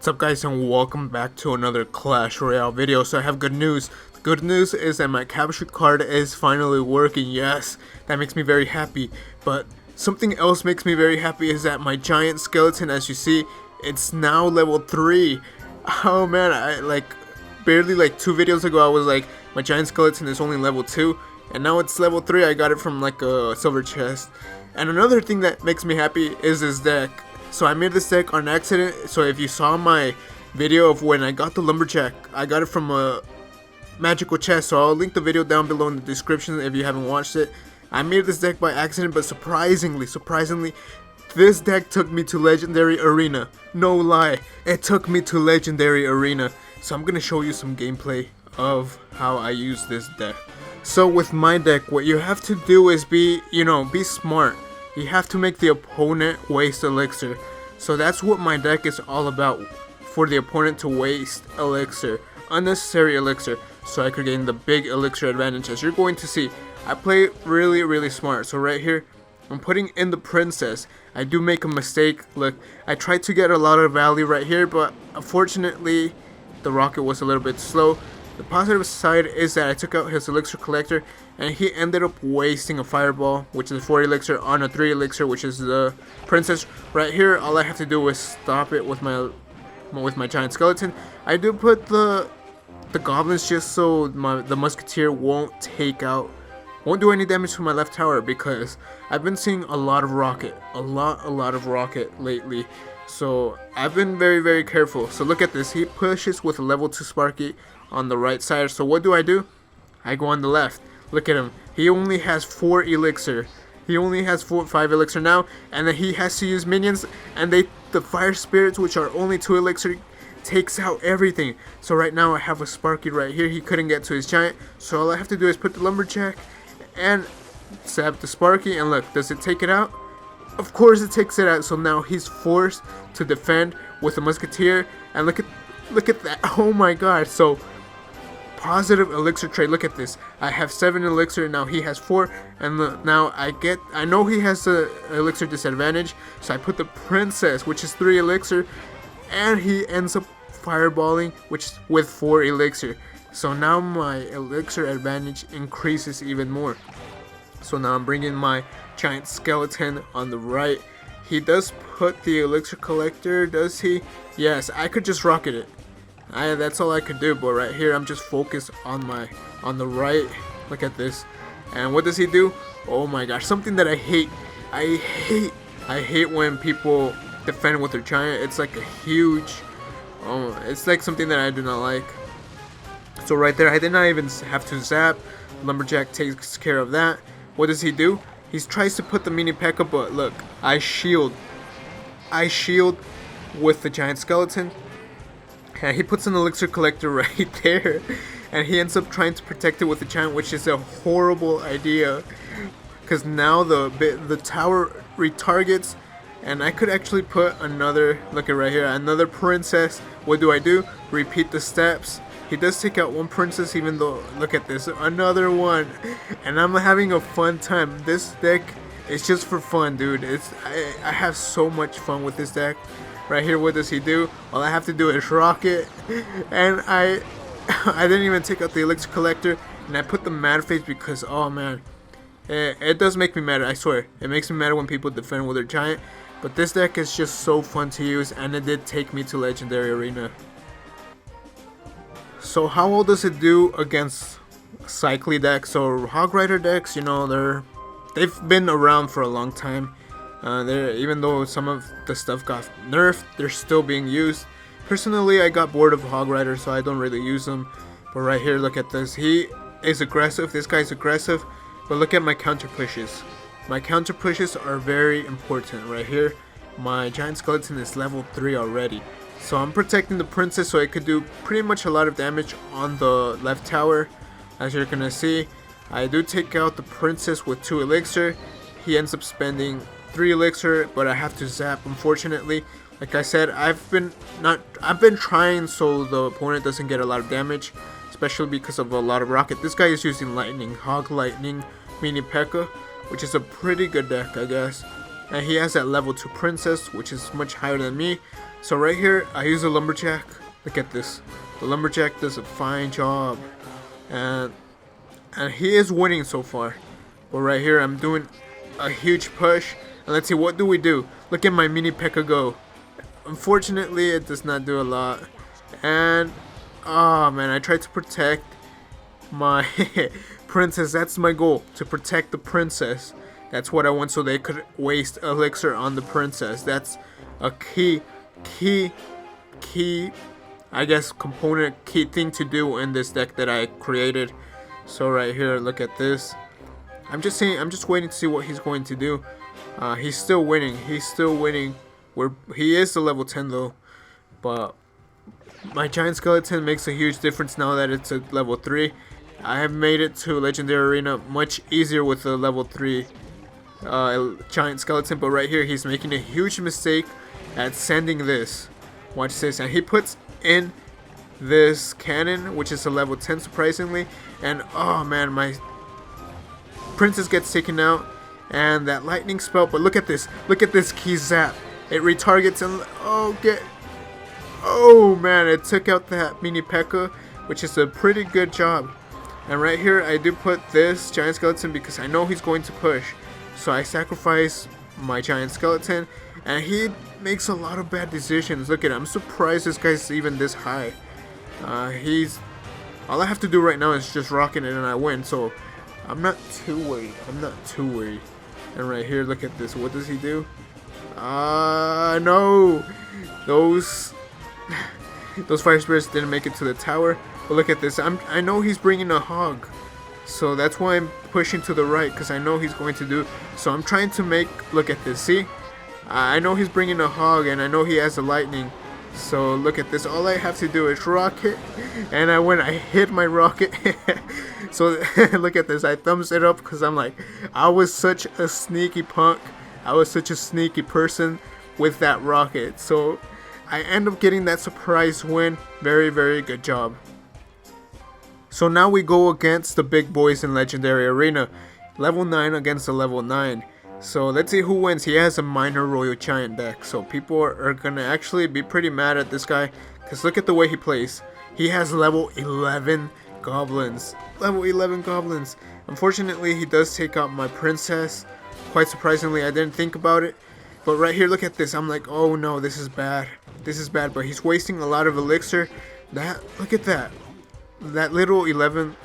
What's up guys, and welcome back to another Clash Royale video. So I have good news. The good news is that my capture card is finally working. Yes, that makes me very happy. But something else makes me very happy is that my giant skeleton, as you see, it's now level 3. Oh man, I barely 2 videos ago I was like, my giant skeleton is only level 2, and now it's level 3. I got it from like a silver chest. And another thing that makes me happy is this deck. So I made this deck on accident. So if you saw my video of when I got the Lumberjack, I got it from a magical chest. So I'll link the video down below in the description if you haven't watched it. I made this deck by accident, but surprisingly, this deck took me to Legendary Arena. No lie, it took me to Legendary Arena. So I'm gonna show you some gameplay of how I use this deck. So with my deck, what you have to do is be smart. You have to make the opponent waste elixir. So that's what my deck is all about, for the opponent to waste elixir, unnecessary elixir, so I could gain the big elixir advantage. As you're going to see, I play really smart. So right here, I'm putting in the princess. I do make a mistake. Look, I tried to get a lot of value right here, but unfortunately the rocket was a little bit slow. The positive side is that I took out his elixir collector, and he ended up wasting a fireball, which is 4 elixir, on a 3 elixir, which is the princess. Right here, all I have to do is stop it with my giant skeleton. I do put the goblins just so the musketeer won't do any damage to my left tower, because I've been seeing a lot of rocket, a lot of rocket lately. So I've been very careful. So look at this, he pushes with a level 2 Sparky on the right side. So what do? I go on the left. Look at him, he only has 4 elixir. He only has 5 elixir now, and then he has to use minions, and the fire spirits, which are only 2 elixir, takes out everything. So right now I have a Sparky right here. He couldn't get to his giant, so all I have to do is put the Lumberjack and zap the Sparky, and look, does it take it out? Of course it takes it out. So now he's forced to defend with a musketeer, and look at that. Oh my god. So positive elixir trade. Look at this, I have 7 elixir, now he has 4, and now I know he has the elixir disadvantage, so I put the princess, which is 3 elixir, and he ends up fireballing, which with 4 elixir. So now my elixir advantage increases even more. So now I'm bringing my giant skeleton on the right. He does put the elixir collector, does he? Yes, I could just rocket it. That's all I could do, but right here I'm just focused on the right. Look at this. And what does he do? Oh my gosh, something that I hate. I hate when people defend with their giant. It's like a huge, it's like something that I do not like. So right there, I did not even have to zap. Lumberjack takes care of that. What does he do? He tries to put the mini Pekka, but look, I shield with the giant skeleton. And he puts an elixir collector right there, and he ends up trying to protect it with the giant, which is a horrible idea, because now the tower retargets, and I could actually put another, look at right here, another princess. What do? Repeat the steps. He does take out one princess, even though, look at this, another one, and I'm having a fun time. This deck is just for fun, dude. I have so much fun with this deck. Right here, what does he do? All I have to do is rocket, and I didn't even take out the elixir collector, and I put the mad face because, oh man, it does make me mad. I swear, it makes me mad when people defend with their giant. But this deck is just so fun to use, and it did take me to Legendary Arena. So how well does it do against cycly decks? So Hog Rider decks, they've been around for a long time. Even though some of the stuff got nerfed, they're still being used. Personally, I got bored of Hog Rider, so I don't really use them. But right here, look at this. He is aggressive. This guy's aggressive. But look at my counter pushes. My counter pushes are very important. Right here, my giant skeleton is level 3 already. So I'm protecting the princess, so it could do pretty much a lot of damage on the left tower. As you're gonna see, I do take out the princess with 2 elixir. He ends up spending 3 elixir, but I have to zap, unfortunately. Like I said, I've been trying so the opponent doesn't get a lot of damage, especially because of a lot of rocket. This guy is using lightning, hog lightning, mini Pekka, which is a pretty good deck, I guess. And he has that level 2 princess, which is much higher than me. So right here, I use a Lumberjack. Look at this. The Lumberjack does a fine job. And he is winning so far. But right here, I'm doing a huge push. And let's see, what do we do? Look at my mini Pekka go. Unfortunately, it does not do a lot. And, oh man, I tried to protect my princess. That's my goal, to protect the princess. That's what I want, so they could waste elixir on the princess. That's a key, I guess, component, key thing to do in this deck that I created. So right here, look at this. I'm just waiting to see what he's going to do. He's still winning. He is the level 10 though, but my giant skeleton makes a huge difference now that it's a level 3. I have made it to Legendary Arena much easier with the level 3 giant skeleton, but right here he's making a huge mistake at sending this. Watch this, and he puts in this cannon, which is a level 10 surprisingly, and oh man, my princess gets taken out, and that lightning spell. But look at this key zap. It retargets and oh man, it took out that mini Pekka, which is a pretty good job. And right here I do put this giant skeleton because I know he's going to push, so I sacrifice my giant skeleton, and he makes a lot of bad decisions. Look at him. I'm surprised this guy's even this high. All I have to do right now is just rocket it and I win, so I'm not too worried. And right here, look at this. What does he do? No, those fire spirits didn't make it to the tower. But look at this. I know he's bringing a hog, so that's why I'm pushing to the right, because I know he's going to do. So I'm trying to make. Look at this. See, I know he's bringing a hog, and I know he has a lightning. So look at this. All I have to do is rocket, and I hit my rocket. So look at this. I thumbs it up because I'm like, I was such a sneaky punk. I was such a sneaky person with that rocket. So I end up getting that surprise win. Very, very good job. So now we go against the big boys in Legendary Arena. Level 9 against the level 9. So let's see who wins. He has a minor Royal Giant deck. So people are going to actually be pretty mad at this guy, because look at the way he plays. He has level 11 goblins. Level 11 goblins. Unfortunately, he does take out my princess. Quite surprisingly, I didn't think about it. But right here, look at this. I'm like, oh no, this is bad. This is bad. But he's wasting a lot of elixir. Look at that. That little level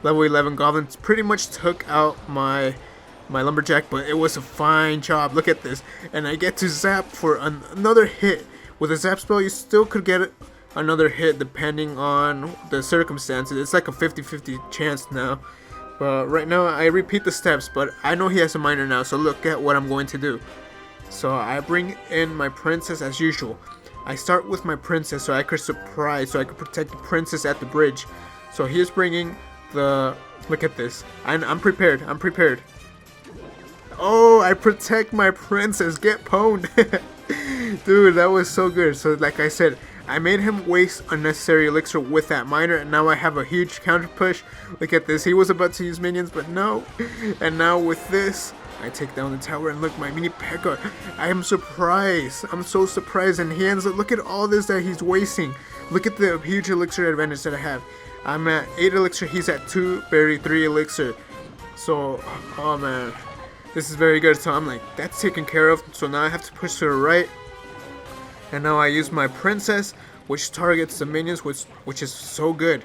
11 goblins pretty much took out my Lumberjack, but it was a fine job. Look at this. And I get to zap for another hit. With a zap spell, you still could get another hit depending on the circumstances. It's like a 50-50 chance now. But right now, I repeat the steps, but I know he has a minor now, so look at what I'm going to do. So I bring in my princess as usual. I start with my princess so I could surprise, so I could protect the princess at the bridge. So he is bringing the... Look at this. I'm prepared. Oh, I protect my princess. Get pwned. Dude, that was so good. So like I said, I made him waste unnecessary elixir with that minor, and now I have a huge counter push. Look at this. He was about to use minions, but no. And now with this, I take down the tower, and look, my mini Pekka. I am surprised. I'm so surprised. And he ends up, look at all this that he's wasting. Look at the huge elixir advantage that I have. I'm at 8 elixir. He's at 2, barely 3 elixir. So, oh man. This is very good. So I'm like, that's taken care of. So now I have to push to the right. And now I use my princess, which targets the minions, which is so good.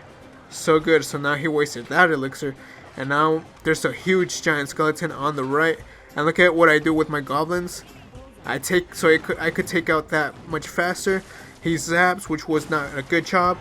So good. So now he wasted that elixir. And now there's a huge giant skeleton on the right. And look at what I do with my goblins. I could take out that much faster. He zaps, which was not a good job.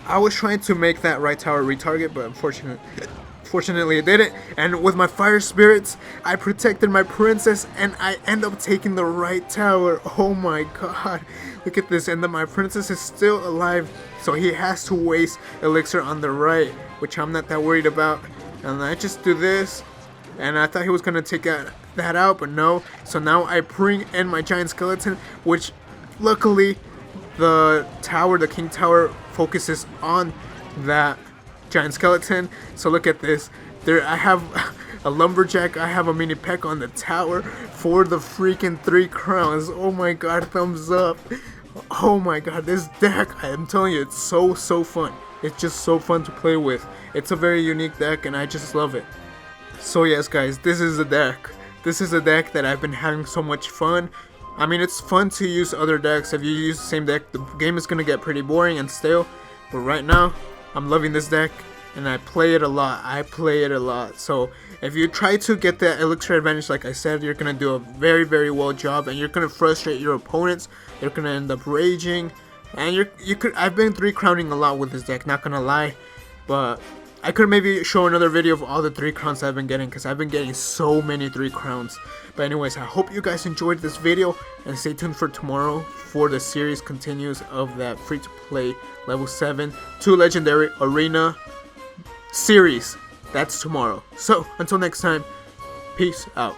I was trying to make that right tower retarget, but unfortunately it didn't. And with my fire spirits, I protected my princess, and I end up taking the right tower. Oh my god. Look at this. And then my princess is still alive, so he has to waste elixir on the right, which I'm not that worried about. And I just do this, and I thought he was going to take that out, but no. So now I bring in my giant skeleton, which luckily the king tower focuses on that giant skeleton. So look at this. I have a Lumberjack, I have a mini Pekka on the tower for the freaking 3 crowns. Oh my god, thumbs up. Oh my god, this deck, I am telling you, it's so fun. It's just so fun to play with. It's a very unique deck and I just love it. So yes guys, this is the deck. This is a deck that I've been having so much fun. I mean, it's fun to use other decks. If you use the same deck, the game is going to get pretty boring and stale. But right now, I'm loving this deck and I play it a lot. So if you try to get that elixir advantage, like I said, you're going to do a very well job and you're going to frustrate your opponents. You're going to end up raging. And I've been 3 crowning a lot with this deck, not going to lie. But I could maybe show another video of all the 3 crowns I've been getting, because I've been getting so many 3 crowns. But anyways, I hope you guys enjoyed this video, and stay tuned for tomorrow for the series continues of that free-to-play level 7 to legendary arena series. That's tomorrow. So until next time, peace out.